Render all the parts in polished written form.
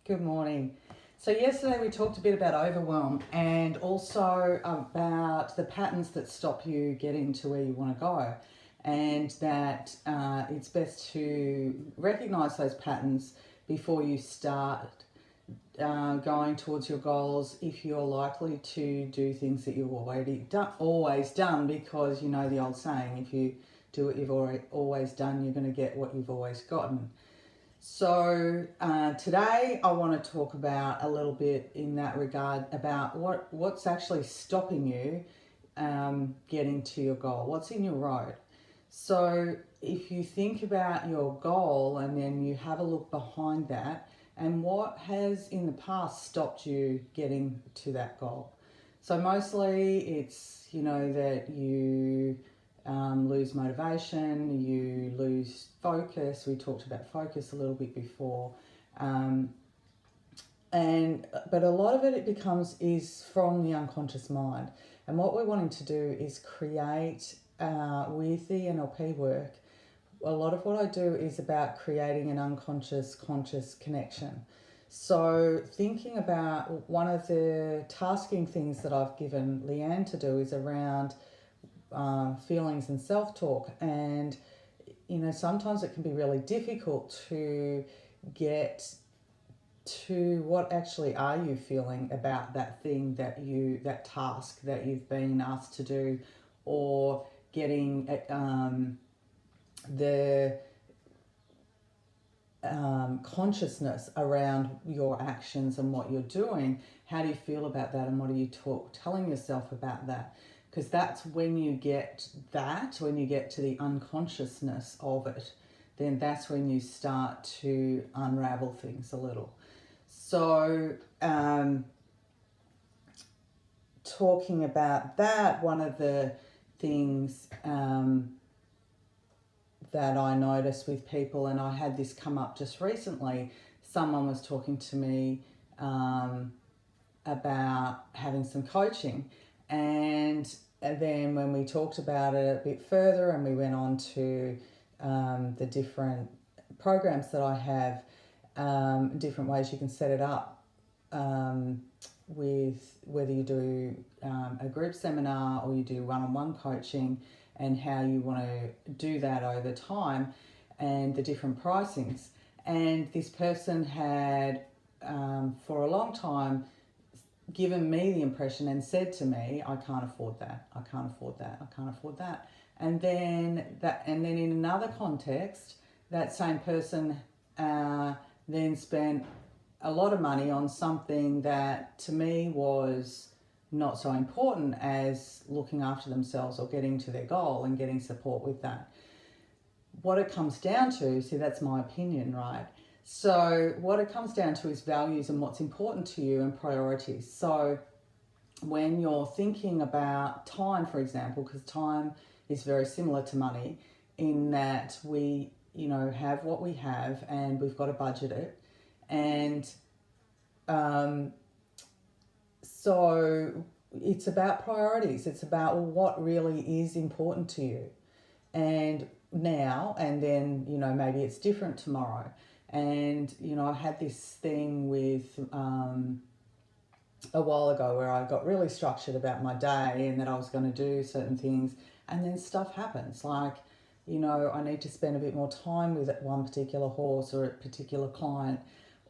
Good morning. So yesterday we talked a bit about overwhelm and also about the patterns that stop you getting to where you want to go, and that it's best to recognize those patterns before you start going towards your goals, if you're likely to do things that you've always done, because you know the old saying, if you do what you've always done, you're going to get what you've always gotten. So today I want to talk about a little bit in that regard about what's actually stopping you getting to your goal. What's in your road? So if you think about your goal and then you have a look behind that, and what has in the past stopped you getting to that goal. So mostly it's, that you lose motivation, you lose focus. We talked about focus a little bit before. But a lot of it is from the unconscious mind. And what we're wanting to do is create, with the NLP work, a lot of what I do is about creating an unconscious conscious connection. So thinking about one of the tasking things that I've given Leanne to do is around feelings and self-talk. And sometimes it can be really difficult to get to what actually are you feeling about that thing that task that you've been asked to do, or getting the consciousness around your actions and what you're doing. How do you feel about that, and what are you telling yourself about that? Because that's when you get to the unconsciousness of it, then that's when you start to unravel things a little. So talking about that, one of the things that I notice with people, and I had this come up just recently, someone was talking to me about having some coaching, and then when we talked about it a bit further and we went on to the different programs that I have, different ways you can set it up, with whether you do a group seminar or you do one-on-one coaching, and how you want to do that over time, and the different pricings. And this person had, for a long time, given me the impression and said to me, I can't afford that, I can't afford that, I can't afford that. And then in another context, that same person then spent a lot of money on something that to me was not so important as looking after themselves or getting to their goal and getting support with that. What it comes down to, see, that's my opinion, right? So what it comes down to is values and what's important to you and priorities. So when you're thinking about time, for example, because time is very similar to money in that we, have what we have and we've got to budget it. And so it's about priorities. It's about what really is important to you. And now, and then, maybe it's different tomorrow. And, I had this thing with a while ago where I got really structured about my day and that I was going to do certain things. And then stuff happens. Like, I need to spend a bit more time with one particular horse or a particular client,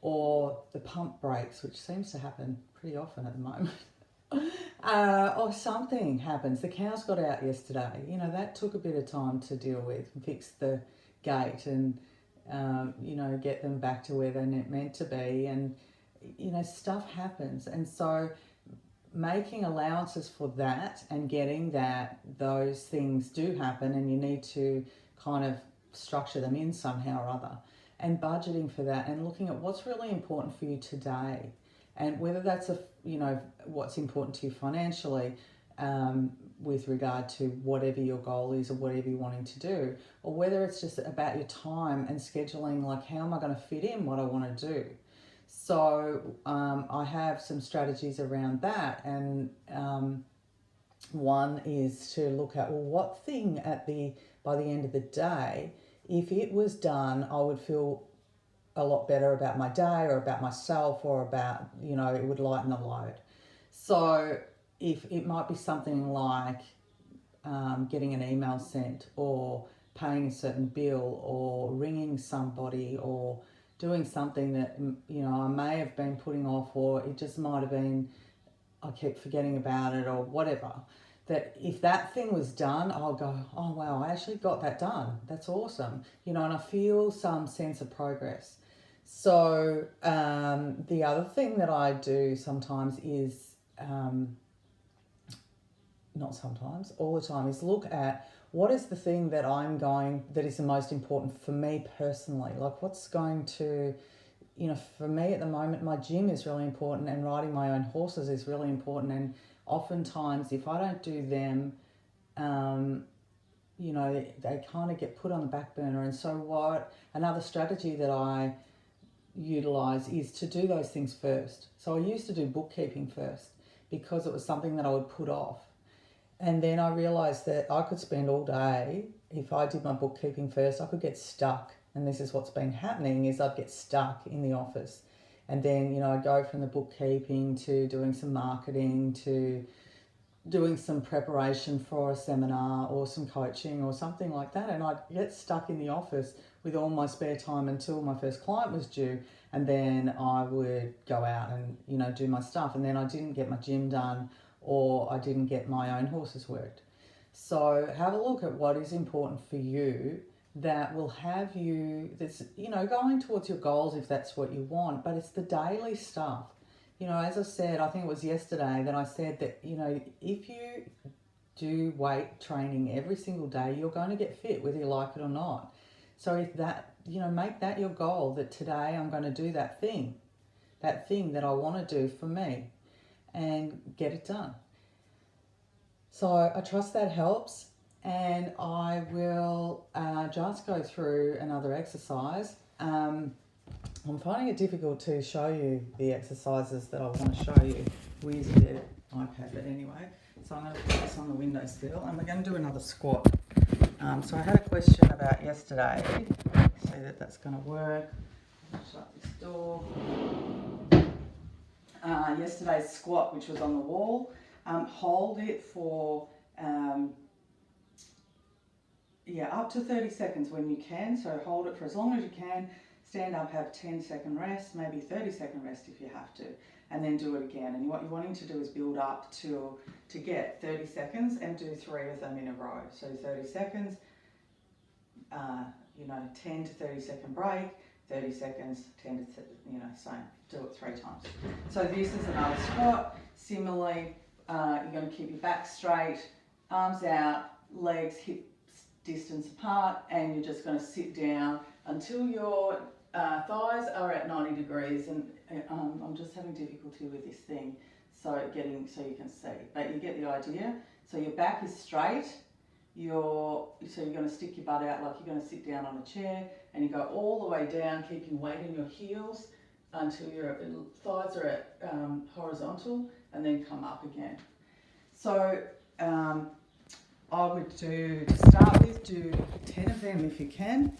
or the pump breaks, which seems to happen pretty often at the moment. Or something happens. The cows got out yesterday. That took a bit of time to deal with and fix the gate and, get them back to where they're meant to be. And, stuff happens. And so making allowances for that and getting that those things do happen, and you need to kind of structure them in somehow or other, and budgeting for that and looking at what's really important for you today, and whether that's what's important to you financially, with regard to whatever your goal is or whatever you're wanting to do, or whether it's just about your time and scheduling, like how am I going to fit in what I want to do. So I have some strategies around that, and one is to look at, well, what thing by the end of the day, if it was done, I would feel a lot better about my day or about myself or about, you know, it would lighten the load. So if it might be something like getting an email sent or paying a certain bill or ringing somebody or doing something that, you know, I may have been putting off, or it just might have been I keep forgetting about it or whatever, that if that thing was done, I'll go, oh wow, I actually got that done. That's awesome. You know, and I feel some sense of progress. So the other thing that I do sometimes is, not sometimes, all the time, is look at what is the thing that that is the most important for me personally. Like what's going to, you know, for me at the moment, my gym is really important and riding my own horses is really important. And oftentimes, if I don't do them, you know, they kind of get put on the back burner. And so, another strategy that I utilize is to do those things first. So, I used to do bookkeeping first because it was something that I would put off. And then I realized that I could spend all day, if I did my bookkeeping first, I could get stuck. And this is what's been happening, is I'd get stuck in the office. And then, you know, I'd go from the bookkeeping to doing some marketing to doing some preparation for a seminar or some coaching or something like that. And I'd get stuck in the office with all my spare time until my first client was due. And then I would go out and, you know, do my stuff. And then I didn't get my gym done or I didn't get my own horses worked. So have a look at what is important for you that will have you, that's, you know, going towards your goals if that's what you want, but it's the daily stuff. You know, as I said, I think it was yesterday that I said that, you know, if you do weight training every single day, you're going to get fit whether you like it or not. So if that, you know, make that your goal, that today I'm going to do that thing that I want to do for me, and get it done. So I trust that helps, and I will just go through another exercise. I'm finding it difficult to show you the exercises that I want to show you with the iPad, but anyway, so I'm going to put this on the windowsill and we're going to do another squat. So I had a question about yesterday, see that that's going to work. I'll shut this door. Yesterday's squat, which was on the wall, hold it for up to 30 seconds when you can. So hold it for as long as you can, stand up, have 10-second rest, maybe 30-second rest if you have to, and then do it again. And what you're wanting to do is build up to get 30 seconds and do 3 of them in a row. So 30 seconds, 10 to 30 second break, 30 seconds, 10 to, same. Do it 3 times. So this is another squat. Similarly, you're going to keep your back straight, arms out, legs hip distance apart, and you're just going to sit down until your thighs are at 90 degrees. And I'm just having difficulty with this thing, so you can see, but you get the idea. So your back is straight. You're going to stick your butt out like you're going to sit down on a chair, and you go all the way down, keeping weight in your heels until your thighs are at horizontal, and then come up again. So I would to start with, do 10 of them if you can.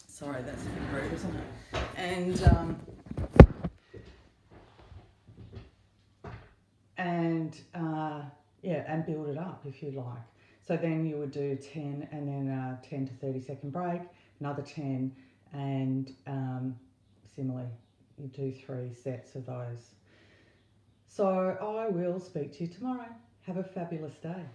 Sorry, that's a bit rude, isn't it? And build it up if you like. So then you would do 10 and then 10 to 30 second break, another 10, and similarly, you do 3 sets of those. So I will speak to you tomorrow. Have a fabulous day.